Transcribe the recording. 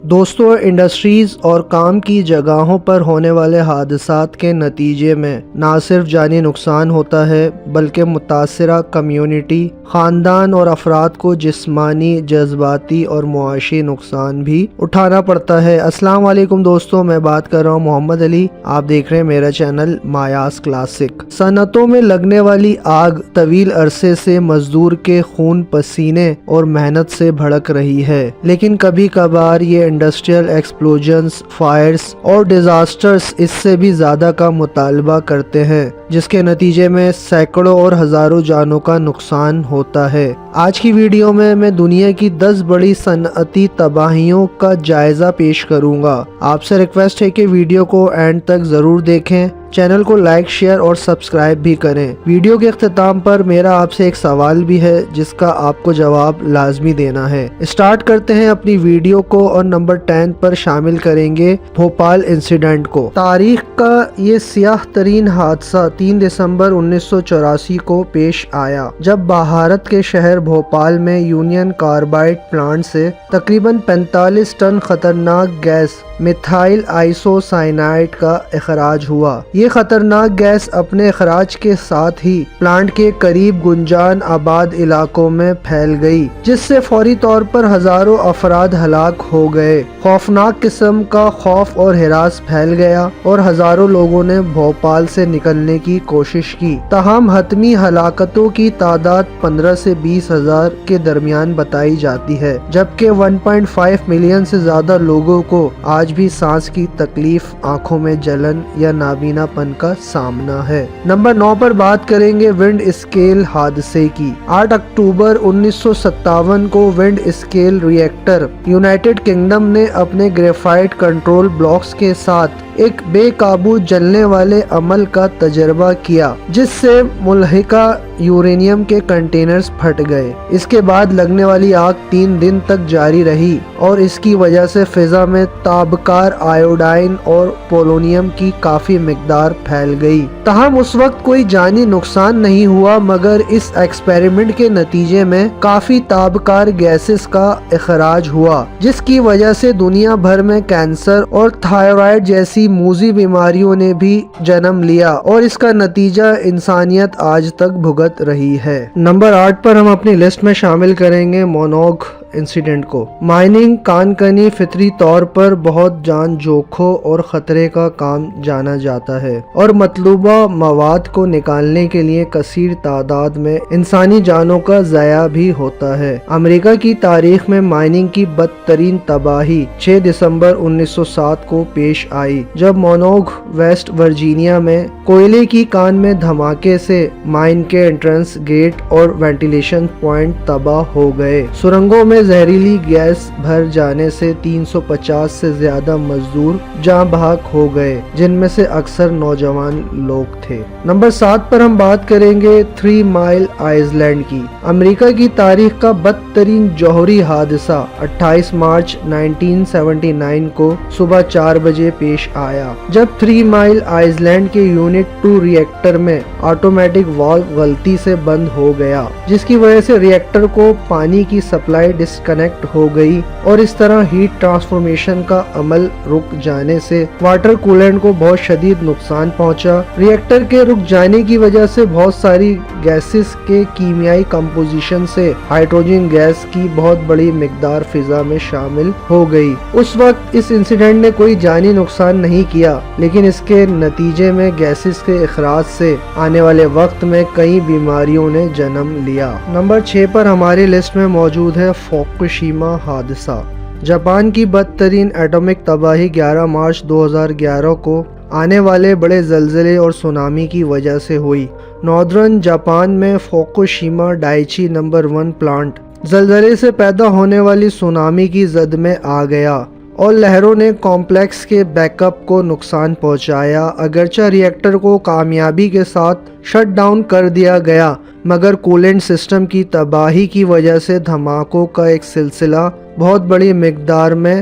دوستوں، انڈسٹریز اور کام کی جگہوں پر ہونے والے حادثات کے نتیجے میں نہ صرف جانی نقصان ہوتا ہے بلکہ متاثرہ کمیونٹی، خاندان اور افراد کو جسمانی، جذباتی اور معاشی نقصان بھی اٹھانا پڑتا ہے۔ السلام علیکم دوستوں، میں بات کر رہا ہوں محمد علی۔ آپ دیکھ رہے ہیں میرا چینل مایاس کلاسک۔ صنعتوں میں لگنے والی آگ طویل عرصے سے مزدور کے خون، پسینے اور محنت سے بھڑک رہی ہے، لیکن کبھی کبھار یہ انڈسٹریل ایکسپلوژنز، فائرز اور ڈیزاسٹرز اس سے بھی زیادہ کا مطالبہ کرتے ہیں، جس کے نتیجے میں سینکڑوں اور ہزاروں جانوں کا نقصان ہوتا ہے۔ آج کی ویڈیو میں دنیا کی 10 بڑی صنعتی تباہیوں کا جائزہ پیش کروں گا۔ آپ سے ریکویسٹ ہے کہ ویڈیو کو اینڈ تک ضرور دیکھیں، چینل کو لائک، شیئر اور سبسکرائب بھی کریں۔ ویڈیو کے اختتام پر میرا آپ سے ایک سوال بھی ہے جس کا آپ کو جواب لازمی دینا ہے۔ اسٹارٹ کرتے ہیں اپنی ویڈیو کو اور نمبر 10 پر شامل کریں گے بھوپال انسیڈنٹ کو۔ تاریخ کا یہ سیاہ ترین حادثہ 3 دسمبر 1984 کو پیش آیا، جب بھارت کے شہر بھوپال میں یونین کاربائڈ پلانٹ سے تقریباً 45 ٹن خطرناک گیس میتھائل آئسو سائنائڈ کا اخراج ہوا۔ یہ خطرناک گیس اپنے اخراج کے ساتھ ہی پلانٹ کے قریب گنجان آباد علاقوں میں پھیل گئی، جس سے فوری طور پر ہزاروں افراد ہلاک ہو گئے۔ خوفناک قسم کا خوف اور ہراس پھیل گیا اور ہزاروں لوگوں نے بھوپال سے نکلنے کی کوشش کی۔ تاہم حتمی ہلاکتوں کی تعداد 15 سے 20 ہزار کے درمیان بتائی جاتی ہے، جبکہ 1.5 ملین سے زیادہ لوگوں کو آج بھی سانس کی تکلیف، آنکھوں میں جلن یا نابینا پن کا سامنا ہے۔ نمبر 9 پر بات کریں گے ونڈ اسکیل حادثے کی۔ 8 اکتوبر 1957 کو ونڈ اسکیل ری ایکٹر یونائٹڈ کنگڈم نے اپنے گریفائٹ کنٹرول بلاکس کے ساتھ ایک بے قابو جلنے والے عمل کا تجربہ کیا، جس سے ملحقہ یورینیم کے کنٹینرز پھٹ گئے۔ اس کے بعد لگنے والی آگ 3 دن تک جاری رہی اور اس کی وجہ سے فضا میں تابکار آیوڈائن اور پولونیم کی کافی مقدار پھیل گئی۔ تاہم اس وقت کوئی جانی نقصان نہیں ہوا، مگر اس ایکسپیریمنٹ کے نتیجے میں کافی تابکار گیسز کا اخراج ہوا، جس کی وجہ سے دنیا بھر میں کینسر اور تھائرائیڈ جیسی موذی بیماریوں نے بھی جنم لیا، اور اس کا نتیجہ انسانیت آج تک بھگت رہی ہے۔ نمبر 8 پر ہم اپنی لسٹ میں شامل کریں گے مونوگ انسیڈنٹ کو۔ مائننگ کانکنی فطری طور پر بہت جان جوکھوں اور خطرے کا کام جانا جاتا ہے، اور مطلوبہ مواد کو نکالنے کے لیے کثیر تعداد میں انسانی جانوں کا ضیاع بھی ہوتا ہے۔ امریکہ کی تاریخ میں مائننگ کی بدترین تباہی 6 دسمبر 1907 کو پیش آئی، جب مونوگ ویسٹ ورجینیا میں کوئلے کی کان میں دھماکے سے مائن کے انٹرنس گیٹ اور وینٹیلیشن پوائنٹ تباہ ہو گئے۔ سرنگوں میں زہریلی گیس بھر جانے سے 350 سے زیادہ مزدور جاں بحق ہو گئے، جن میں سے اکثر نوجوان لوگ تھے۔ نمبر 7 پر ہم بات کریں گے 3 مائل آئس لینڈ کی۔ امریکہ کی تاریخ کا بدترین جوہری حادثہ 28 مارچ 1979 کو صبح 4 بجے پیش آیا، جب 3 مائل آئس لینڈ کے یونٹ 2 ری ایکٹر میں آٹومیٹک والو غلطی سے بند ہو گیا، جس کی وجہ سے ری ایکٹر کو پانی کی سپلائی ڈسکنیکٹ ہو گئی، اور اس طرح ہیٹ ٹرانسفارمیشن کا عمل رک جانے سے واٹر کولنٹ کو بہت شدید نقصان پہنچا۔ ری ایکٹر کے رک جانے کی وجہ سے بہت ساری گیسز کے کیمیائی کمپوزیشن سے ہائیڈروجن گیس کی بہت بڑی مقدار فضا میں شامل ہو گئی۔ اس وقت اس انسیڈنٹ نے کوئی جانی نقصان نہیں کیا، لیکن اس کے نتیجے میں گیسز کے اخراج سے آنے والے وقت میں کئی بیماریوں نے جنم لیا۔ نمبر 6 پر ہماری لسٹ میں موجود ہے فوکوشیما حادثہ۔ جاپان کی بدترین ایٹمک تباہی 11 مارچ 2011 کو آنے والے بڑے زلزلے اور سونامی کی وجہ سے ہوئی۔ ناردرن جاپان میں فوکوشیما ڈائچی نمبر 1 پلانٹ زلزلے سے پیدا ہونے والی سونامی کی زد میں آ گیا، اور لہروں نے کمپلیکس کے بیک اپ کو نقصان پہنچایا۔ اگرچہ ری ایکٹر کو کامیابی کے ساتھ شٹ ڈاؤن کر دیا گیا، مگر کولنٹ سسٹم کی تباہی کی وجہ سے دھماکوں کا ایک سلسلہ بہت بڑی مقدار میں